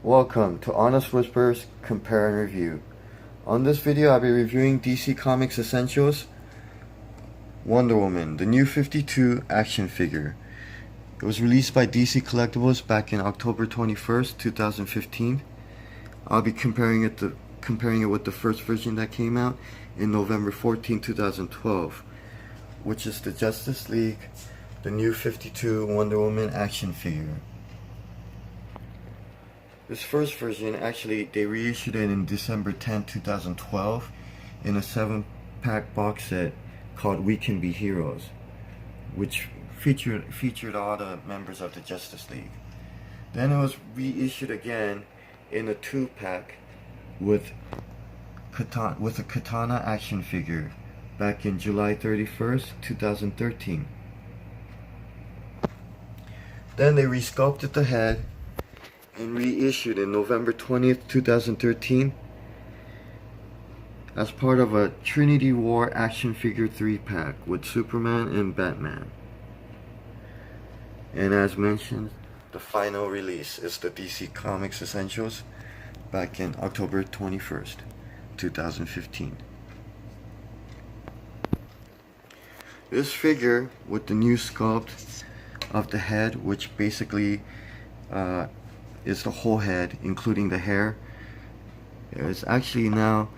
Welcome to Honest Whispers Compare and Review. On this video I'll be reviewing DC Comics Essentials Wonder Woman, the New 52 action figure. It was released by DC Collectibles back in October 21st, 2015. I'll be comparing it with the first version that came out in November 14, 2012, which is the Justice League, the New 52 Wonder Woman action figure. This first version, actually, they reissued it in December 10, 2012 in a 7-pack box set called We Can Be Heroes, which featured all the members of the Justice League. Then it was reissued again in a 2-pack with a Katana action figure back in July 31st, 2013. Then they resculpted the head and reissued in November 20th, 2013 as part of a Trinity War action figure 3-pack with Superman and Batman. And as mentioned, the final release is the DC Comics Essentials back in October 21st, 2015. This figure with the new sculpt of the head, which basically is the whole head, including the hair, is actually now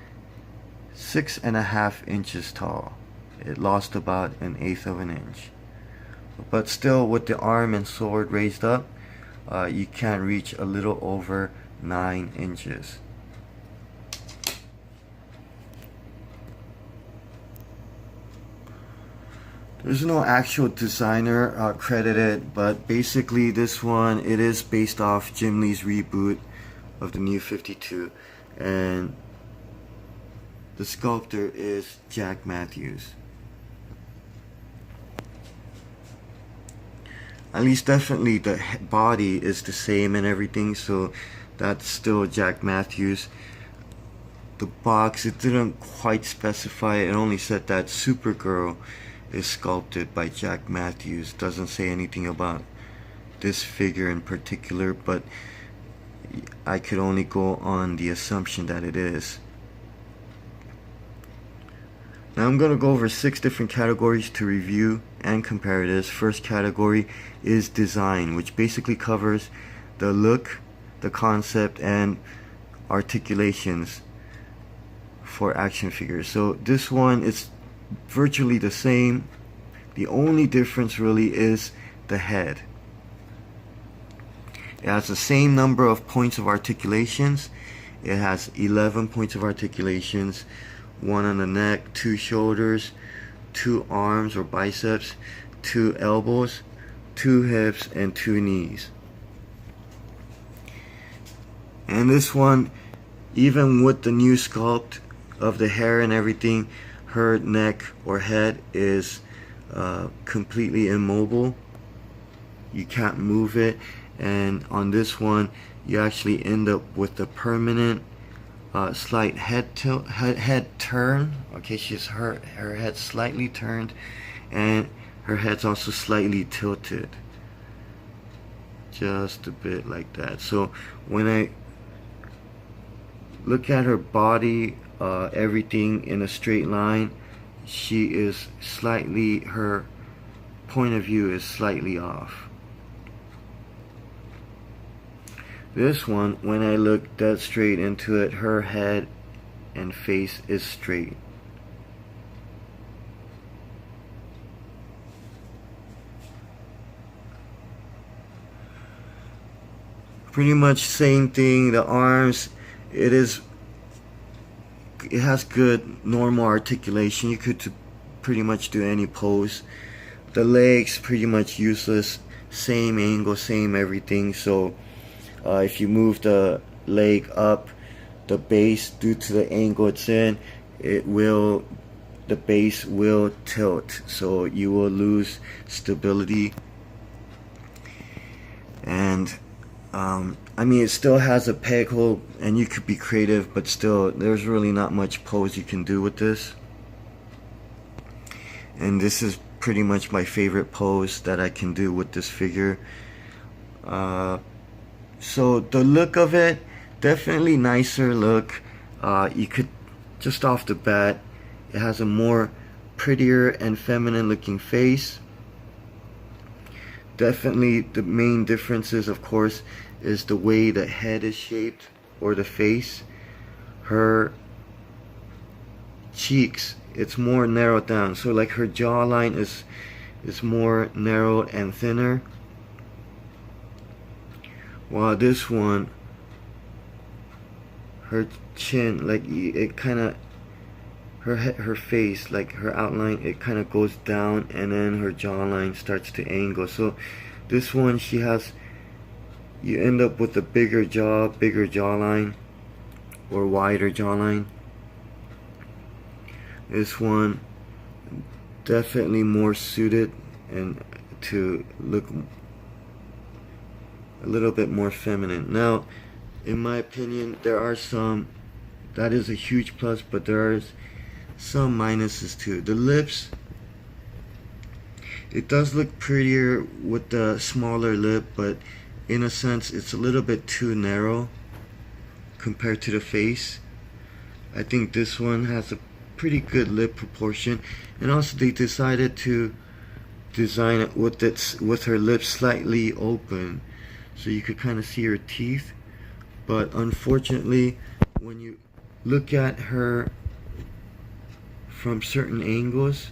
6.5 inches tall. It lost about 1/8 of an inch. But still, with the arm and sword raised up, you can reach a little over 9 inches. There's no actual designer credited, but basically this one, it is based off Jim Lee's Reboot of the New 52, and the sculptor is Jack Matthews. At least definitely the body is the same and everything, so that's still Jack Matthews. The box, it didn't quite specify, it only said that Supergirl is sculpted by Jack Matthews. Doesn't say anything about this figure in particular, but I could only go on the assumption that it is. Now I'm going to go over 6 different categories to review and compare this. First category is design, which basically covers the look, the concept, and articulations for action figures. So this one is virtually the same. The only difference really is the head. It has the same number of points of articulations. It has 11 points of articulations, 1 on the neck, 2 shoulders, 2 arms or biceps, 2 elbows, 2 hips, and 2 knees. And this one, even with the new sculpt of the hair and everything, her neck or head is completely immobile. You can't move it, and on this one you actually end up with a permanent slight head turn. Okay, her head's slightly turned, and her head's also slightly tilted, just a bit like that. So when I look at her body, everything in a straight line, she is slightly, her point of view is slightly off. This one, when I look dead straight into it, her head and face is straight. Pretty much same thing. The arms, it has good normal articulation. You could pretty much do any pose. The legs pretty much useless, same angle, same everything. So if you move the leg up, the base, due to the angle it's in, the base will tilt, so you will lose stability. And I mean, it still has a peg hold, and you could be creative, but still, there's really not much pose you can do with this. And this is pretty much my favorite pose that I can do with this figure. So the look of it, definitely nicer look. You could, just off the bat, it has a more prettier and feminine looking face. Definitely the main differences, of course, is the way the head is shaped, or the face. Her cheeks, it's more narrowed down, so like her jawline is more narrowed and thinner, while this one, her chin, like it kind of, her face, like her outline, it kind of goes down, and then her jawline starts to angle. So this one, she has, you end up with a bigger jaw, bigger jawline, or wider jawline. This one definitely more suited and to look a little bit more feminine. Now, in my opinion, there are some, that is a huge plus, but there are some minuses too. The lips, it does look prettier with the smaller lip, but in a sense it's a little bit too narrow compared to the face. I think this one has a pretty good lip proportion, and also they decided to design it with her lips slightly open, so you could kind of see her teeth. But unfortunately, when you look at her from certain angles,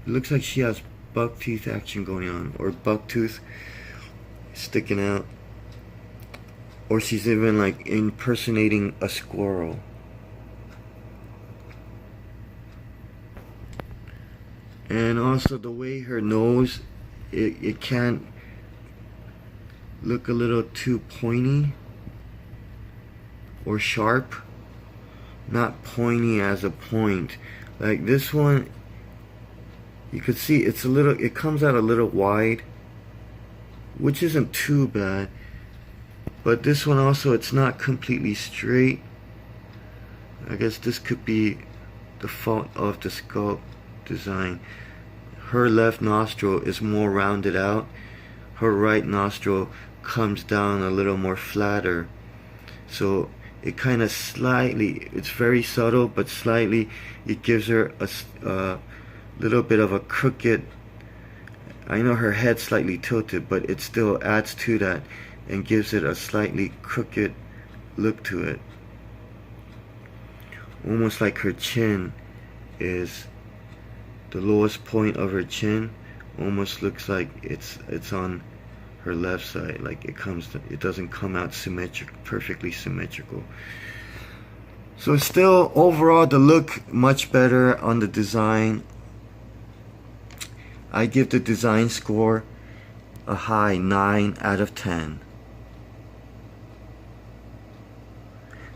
it looks like she has buck teeth action going on, or buck tooth sticking out, or she's even like impersonating a squirrel. And also the way her nose, it can look a little too pointy or sharp, not pointy as a point. Like this one, you could see it's a little, it comes out a little wide, which isn't too bad. But this one also, it's not completely straight. I guess this could be the fault of the Sculpt design. Her left nostril is more rounded out. Her right nostril comes down a little more flatter. So it kind of slightly, it's very subtle, but slightly, it gives her a little bit of a crooked, I know her head's slightly tilted, but it still adds to that and gives it a slightly crooked look to it. Almost like her chin is, the lowest point of her chin almost looks like it's on her left side, like it doesn't come out perfectly symmetrical. So still, overall, the look much better on the design. I give the design score a high 9 out of 10.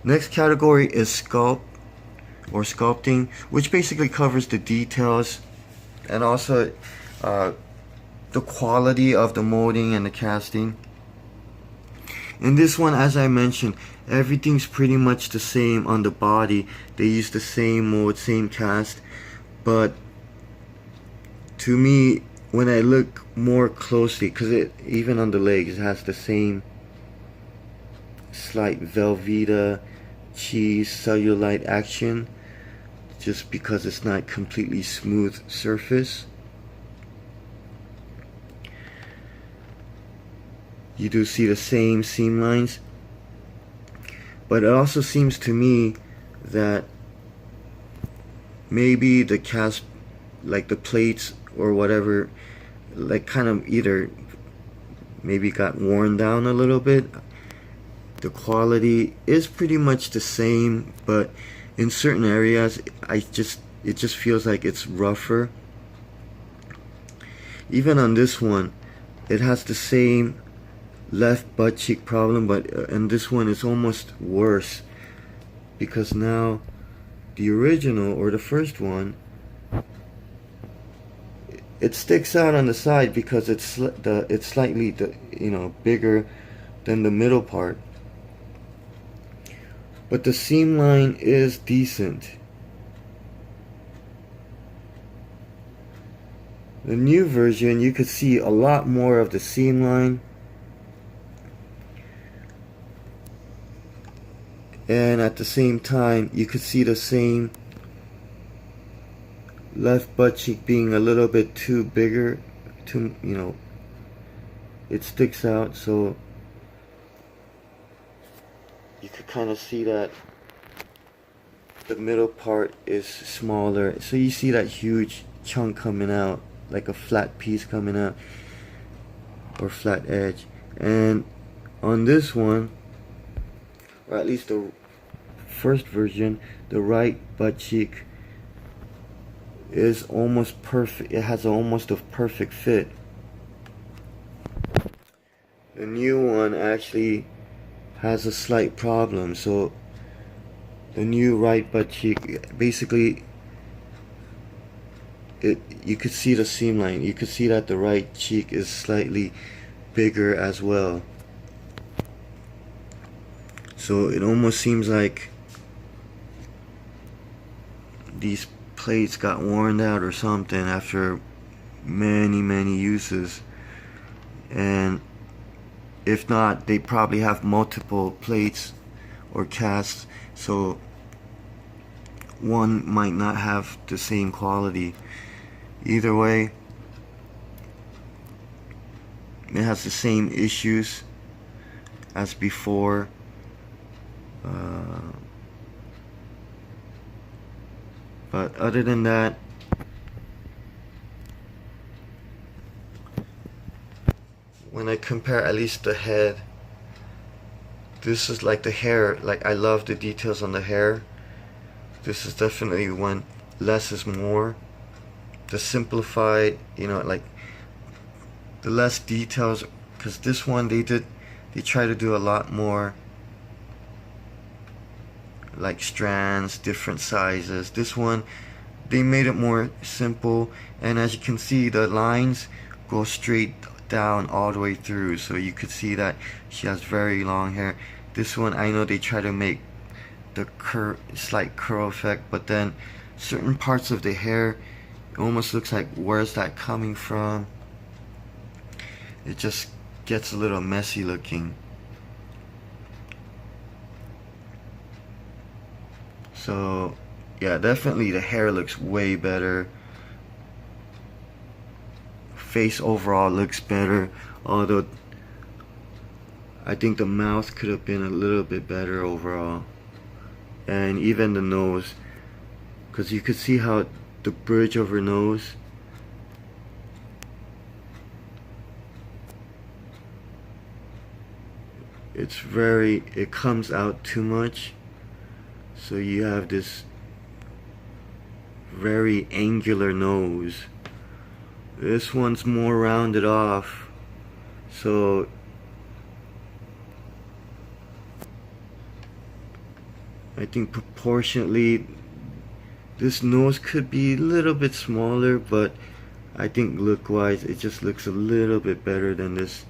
Next category is Sculpt, or Sculpting, which basically covers the details and also the quality of the molding and the casting. In this one, as I mentioned, everything's pretty much the same on the body. They use the same mold, same cast, but to me, when I look more closely, because even on the legs, it has the same slight Velveeta cheese cellulite action, just because it's not completely smooth surface. You do see the same seam lines, but it also seems to me that maybe the cast, like the plates or whatever, like kind of either maybe got worn down a little bit. The quality is pretty much the same, but in certain areas it just feels like it's rougher. Even on this one, it has the same left butt cheek problem, but in this one it's almost worse, because now the original, or the first one, it sticks out on the side because it's slightly bigger than the middle part, but the seam line is decent. The new version, you could see a lot more of the seam line, and at the same time you could see the same left butt cheek being a little bit too bigger, too, you know, it sticks out, so you could kind of see that the middle part is smaller, so you see that huge chunk coming out, like a flat piece coming out, or flat edge. And on this one, or at least the first version, the right butt cheek is almost perfect. It has almost a perfect fit. The new one actually has a slight problem. So the new right butt cheek, basically, you could see the seam line. You could see that the right cheek is slightly bigger as well. So it almost seems like these plates got worn out or something after many uses, and if not, they probably have multiple plates or casts, so one might not have the same quality. Either way, it has the same issues as before. But other than that, when I compare at least the head, this is like the hair, like I love the details on the hair. This is definitely one, less is more. The simplified, you know, like the less details, because this one they try to do a lot more, like strands, different sizes. This one, they made it more simple, and as you can see, the lines go straight down all the way through, so you could see that she has very long hair. This one, I know they try to make the slight curl effect, but then certain parts of the hair, it almost looks like, where's that coming from? It just gets a little messy looking. So yeah, definitely the hair looks way better. Face overall looks better, although I think the mouth could have been a little bit better overall, and even the nose, because you could see how the bridge of her nose, it comes out too much, so you have this very angular nose. This one's more rounded off, so I think proportionately this nose could be a little bit smaller, but I think look wise it just looks a little bit better than this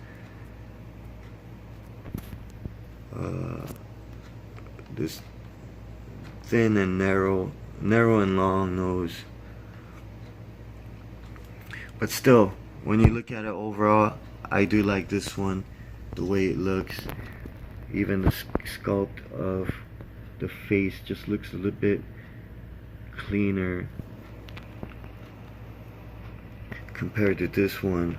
this thin and narrow and long nose. But still, when you look at it overall, I do like this one, the way it looks. Even the sculpt of the face just looks a little bit cleaner compared to this one.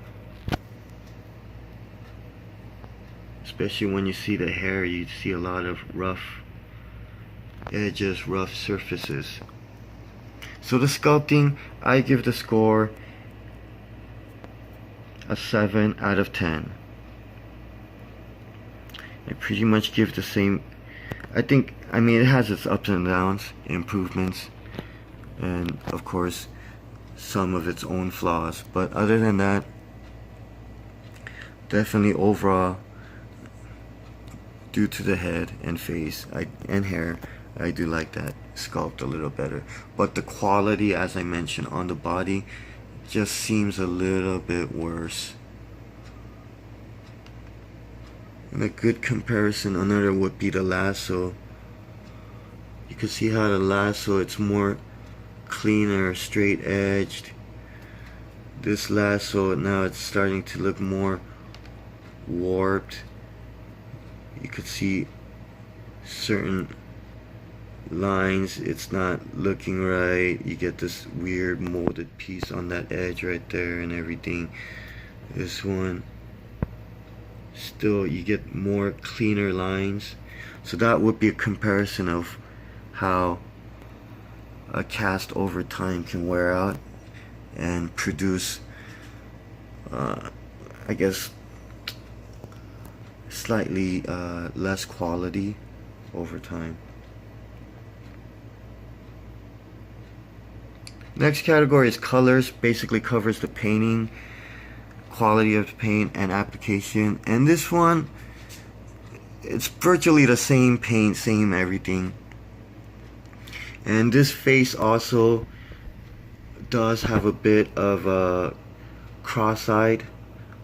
Especially when you see the hair, you see a lot of rough edges, rough surfaces. So the sculpting, I give the score a 7 out of 10. I pretty much give the same. I mean it has its ups and downs, improvements, and of course some of its own flaws, but other than that, definitely overall, due to the head and face and hair, I do like that sculpt a little better. But the quality, as I mentioned, on the body just seems a little bit worse. And a good comparison, another would be the Lasso. You can see how the Lasso, it's more cleaner, straight edged. This Lasso, now it's starting to look more warped. You could see certain lines, it's not looking right. You get this weird molded piece on that edge right there and everything. This one, still you get more cleaner lines. So that would be a comparison of how a cast over time can wear out and produce I guess slightly less quality over time. Next category is colors. Basically covers the painting, quality of the paint, and application. And this one, it's virtually the same paint, same everything. And this face also does have a bit of cross-eyed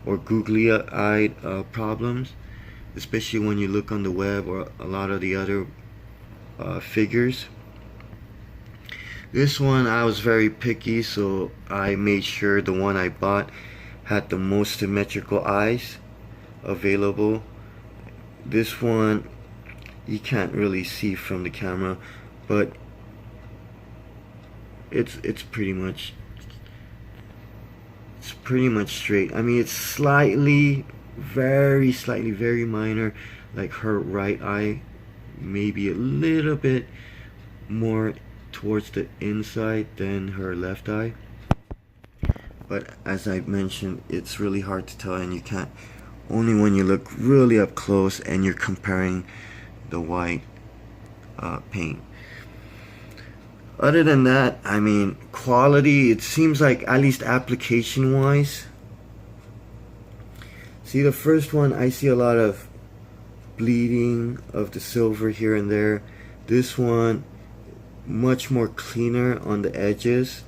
or googly-eyed problems, especially when you look on the web or a lot of the other figures. This one I was very picky, so I made sure the one I bought had the most symmetrical eyes available. This one you can't really see from the camera, but it's pretty much straight. I mean, it's slightly, very minor, like her right eye maybe a little bit more towards the inside than her left eye, but as I mentioned, it's really hard to tell, and you can't, only when you look really up close and you're comparing the white paint. Other than that, I mean, quality, it seems like, at least application wise, see the first one, I see a lot of bleeding of the silver here and there. This one, much more cleaner on the edges,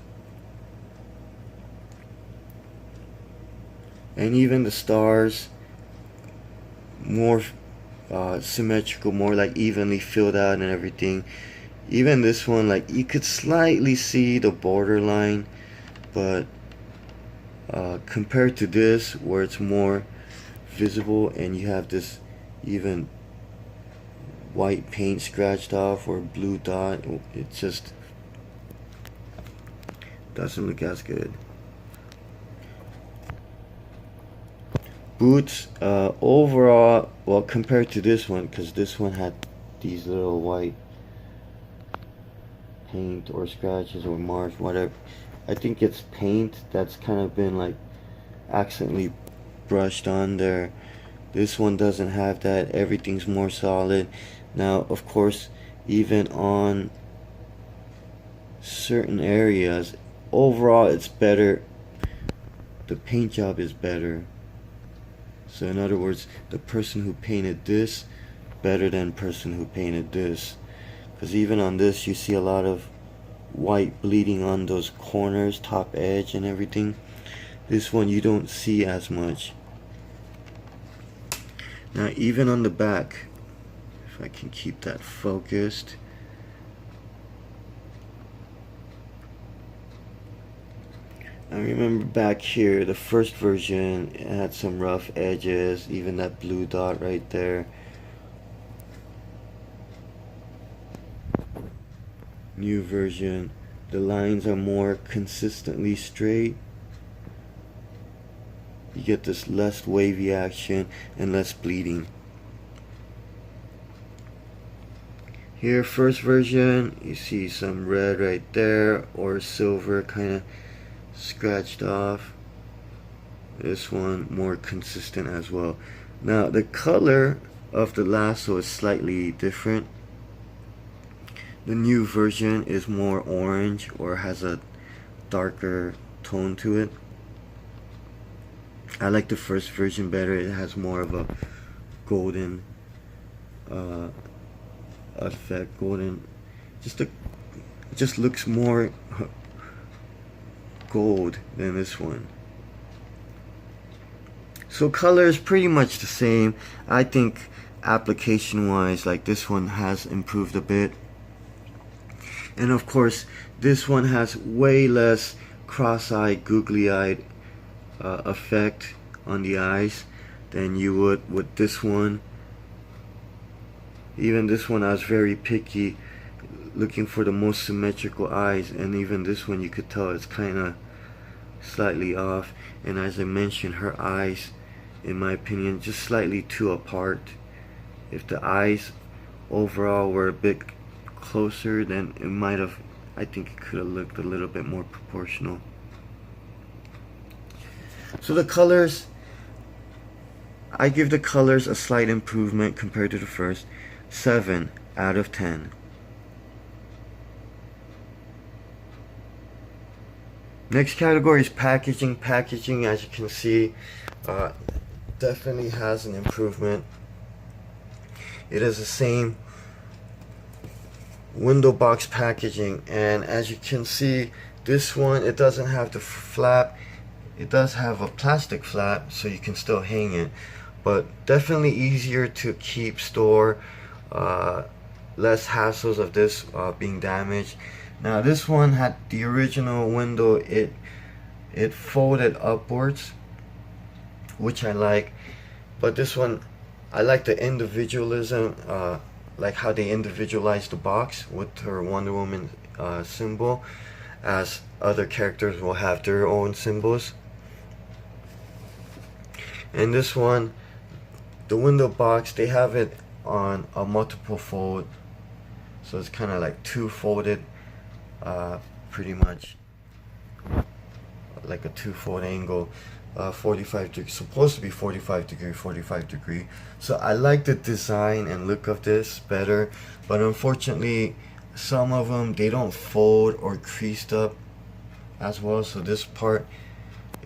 and even the stars more symmetrical, more like evenly filled out and everything. Even this one, like, you could slightly see the borderline, but compared to this, where it's more visible and you have this even white paint scratched off or blue dot, it just doesn't look as good. Boots, overall, well, compared to this one, because this one had these little white paint or scratches or marks, whatever. I think it's paint that's kind of been like accidentally brushed on there. This one doesn't have that. Everything's more solid. Now, of course, even on certain areas, overall it's better. The paint job is better. So in other words, the person who painted this better than person who painted this. Because even on this, you see a lot of white bleeding on those corners, top edge and everything. This one you don't see as much. Now even on the back, if I can keep that focused, I remember back here, the first version, it had some rough edges, even that blue dot right there. New version, the lines are more consistently straight. You get this less wavy action and less bleeding. Here, first version, you see some red right there, or silver kind of scratched off. This one more consistent as well. Now the color of the lasso is slightly different. The new version is more orange or has a darker tone to it. I like the first version better. It has more of a golden effect. Golden, it just looks more gold than this one. So color is pretty much the same. I think application wise, like, this one has improved a bit. And of course, this one has way less cross-eyed, googly-eyed effect on the eyes than you would with this one. Even this one, I was very picky. looking for the most symmetrical eyes, and even this one you could tell it's kind of slightly off. And as I mentioned, her eyes, in my opinion, just slightly too apart. If the eyes overall were a bit closer, then it might have, I think it could have looked a little bit more proportional. So the colors, I give the colors a slight improvement compared to the first. 7 out of 10. Next category is packaging. Packaging, as you can see, definitely has an improvement. It is the same window box packaging, and as you can see, this one, it doesn't have the flap. It does have a plastic flap, so you can still hang it, but definitely easier to keep, store, less hassles of this being damaged. Now this one had the original window, it folded upwards, which I like, but this one, I like the individualism, like how they individualized the box with her Wonder Woman symbol, as other characters will have their own symbols. And this one, the window box, they have it on a multiple fold, so it's kind of like two folded, pretty much like a two-fold angle, 45 degree, supposed to be 45 degree. So I like the design and look of this better, but unfortunately some of them, they don't fold or creased up as well, so this part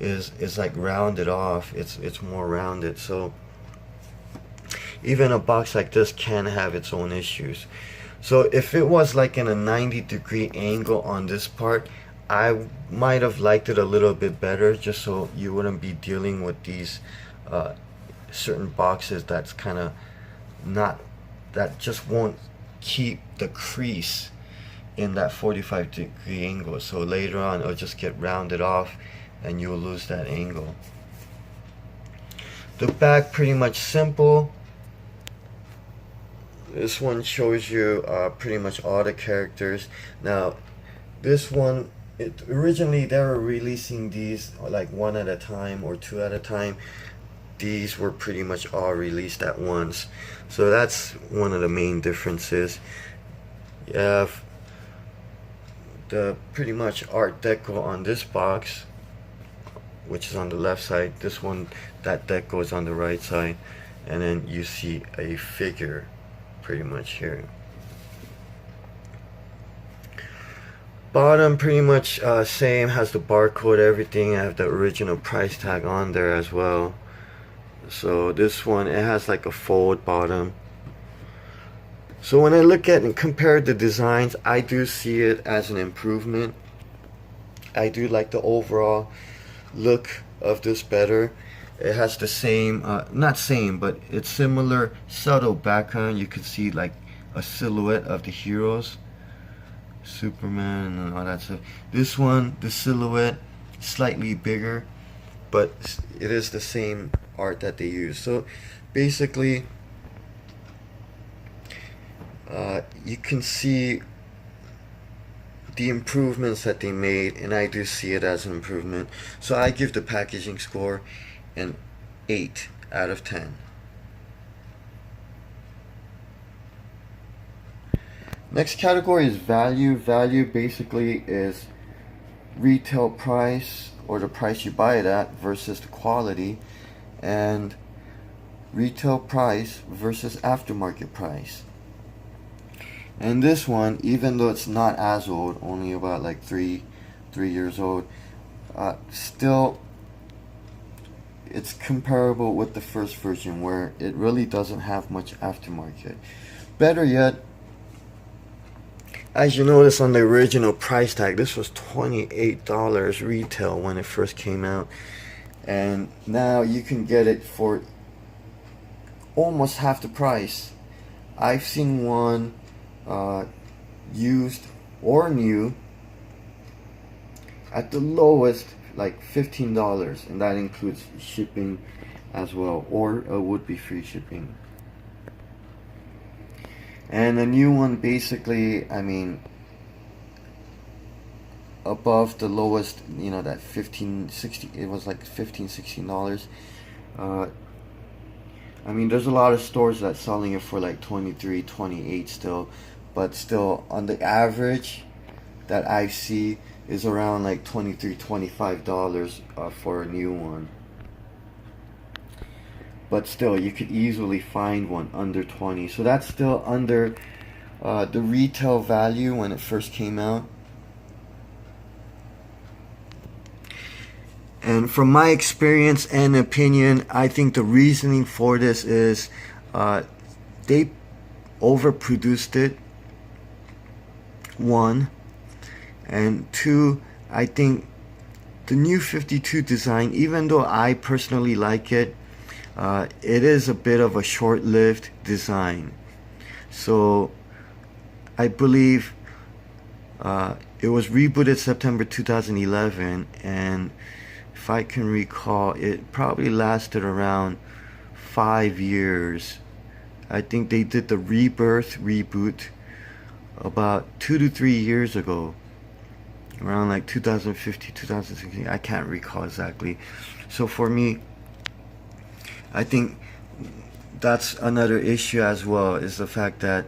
is like rounded off. It's more rounded, so even a box like this can have its own issues. So if it was like in a 90-degree angle on this part, I might have liked it a little bit better, just so you wouldn't be dealing with these certain boxes that's kind of not, that just won't keep the crease in that 45-degree angle. So later on it'll just get rounded off and you'll lose that angle. The back, pretty much simple. This one shows you pretty much all the characters. Now this one, originally they were releasing these like one at a time or two at a time. These were pretty much all released at once, so that's one of the main differences. You have the pretty much Art Deco on this box, which is on the left side. This one, that deco is on the right side, and then you see a figure pretty much here. Bottom, pretty much same, has the barcode, everything. I have the original price tag on there as well. So this one, it has like a fold bottom. So when I look at and compare the designs, I do see it as an improvement. I do like the overall look of this better. It has the same, not same, but it's similar subtle background. You can see like a silhouette of the heroes, Superman and all that stuff. This one, the silhouette, slightly bigger, but it is the same art that they use. So basically, you can see the improvements that they made, and I do see it as an improvement. So I give the packaging score an 8 out of 10. Next category is value. Value basically is retail price, or the price you buy it at, versus the quality, and retail price versus aftermarket price. And this one, even though it's not as old, only about like 3 years old, still it's comparable with the first version, where it really doesn't have much aftermarket. Better yet, as you notice on the original price tag, this was $28 retail when it first came out, and now you can get it for almost half the price. I've seen one used or new at the lowest, like $15, and that includes shipping as well, or would be free shipping. And the new one, basically, I mean, above the lowest, you know, that 15-60, it was like $15-16. I mean, there's a lot of stores that's selling it for like 23, 28 still, but still on the average that I see is around like 23, $25 for a new one. But still, you could easily find one under 20. So that's still under the retail value when it first came out. And from my experience and opinion, I think the reasoning for this is they overproduced it, one. And two, I think the new 52 design, even though I personally like it, it is a bit of a short-lived design. So I believe it was rebooted September 2011, and if I can recall, it probably lasted around 5 years. I think they did the reboot about 2 to 3 years ago, around like 2015, 2016. I can't recall exactly. So for me, I think that's another issue as well, is the fact that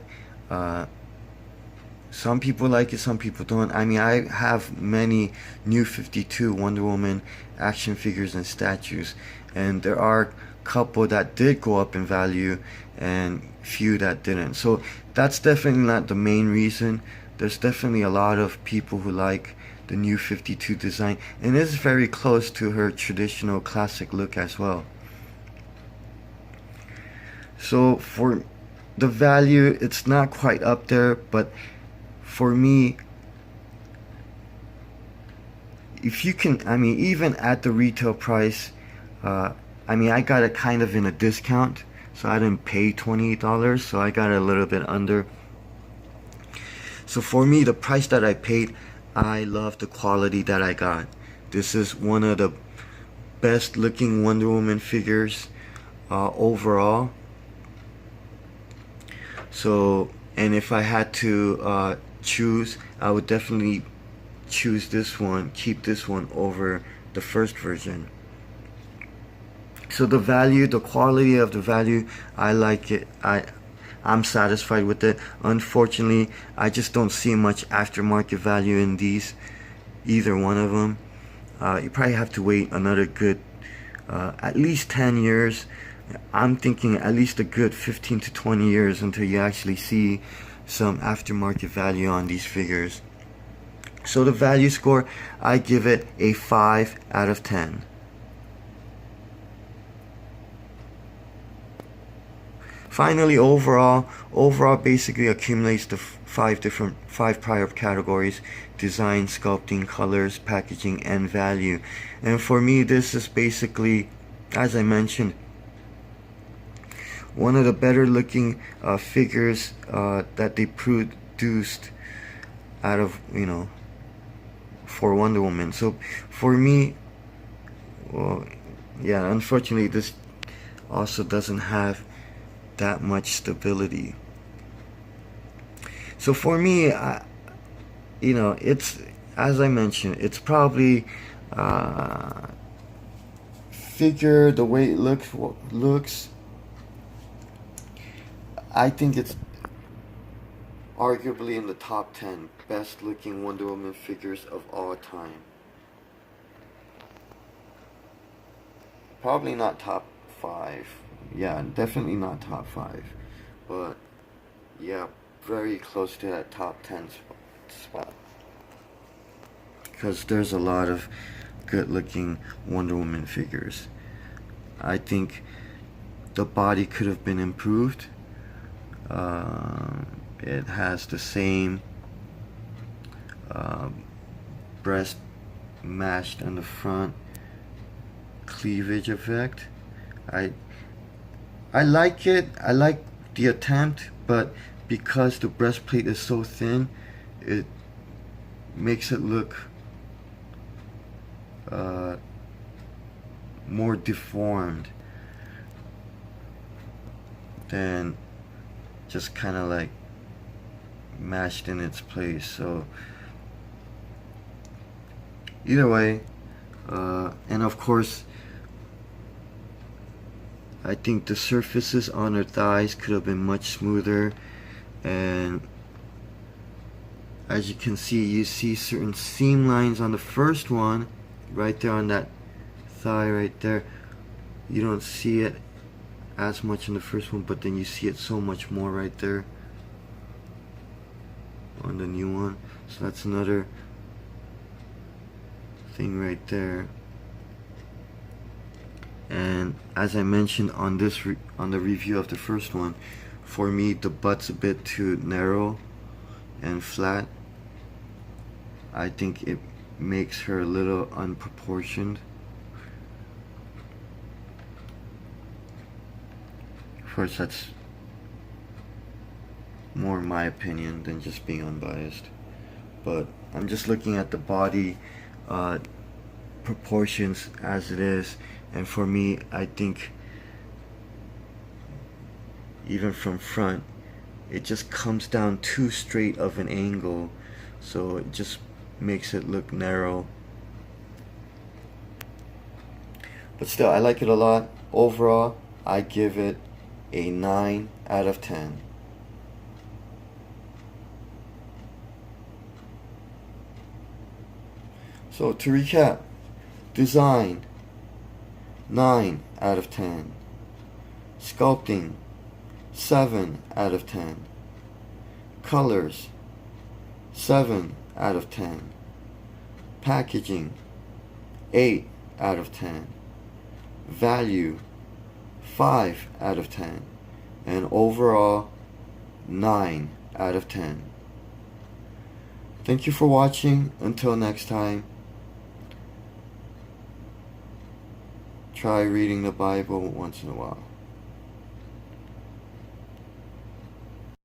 some people like it, some people don't. I mean, I have many new 52 Wonder Woman action figures and statues, and there are a couple that did go up in value and few that didn't. So that's definitely not the main reason. There's definitely a lot of people who like the new 52 design, and it's very close to her traditional classic look as well. So for the value, it's not quite up there, but for me, if you can, I mean, even at the retail price, I mean, I got it kind of in a discount, so I didn't pay $28, so I got it a little bit under. So for me, the price that I paid, I love the quality that I got. This is one of the best looking Wonder Woman figures overall. So, and if I had to choose, I would definitely choose this one, keep this one over the first version. So the value, the quality of the value, I like it. I'm satisfied with it. Unfortunately, I just don't see much aftermarket value in these, either one of them. You probably have to wait another good at least 10 years. I'm thinking at least a good 15 to 20 years until you actually see some aftermarket value on these figures. So the value score, I give it a 5 out of 10. Finally, overall basically accumulates the five prior categories: design, sculpting, colors, packaging, and value. And for me, this is basically, as I mentioned, one of the better looking figures that they produced out of, you know, for Wonder Woman. So for me, well, yeah, unfortunately this also doesn't have that much stability. So for me, you know, it's, as I mentioned, it's probably figure, the way it looks, I think it's arguably in the top 10 best looking Wonder Woman figures of all time. Probably not top 5. Yeah, definitely not top 5. But yeah, very close to that top 10 spot. Because there's a lot of good looking Wonder Woman figures. I think the body could have been improved. It has the same breast matched on the front, cleavage effect. I like it. I like the attempt, but because the breastplate is so thin, it makes it look more deformed than just kind of like matched in its place. So either way, and of course I think the surfaces on her thighs could have been much smoother, and as you can see, you see certain seam lines on the first one right there on that thigh right there. You don't see it as much in the first one, but then you see it so much more right there on the new one. So that's another thing right there. And as I mentioned on this on the review of the first one, for me the butt's a bit too narrow and flat. I think it makes her a little unproportioned. Of course, that's more my opinion than just being unbiased, but I'm just looking at the body proportions as it is, and for me, I think even from front, it just comes down too straight of an angle, so it just makes it look narrow. But still, I like it a lot. Overall, I give it a 9 out of 10. So to recap, design 9 out of 10, sculpting 7 out of 10, colors 7 out of 10, packaging 8 out of 10, value 5 out of 10, and overall 9 out of 10. Thank you for watching. Until next time, try reading the Bible once in a while.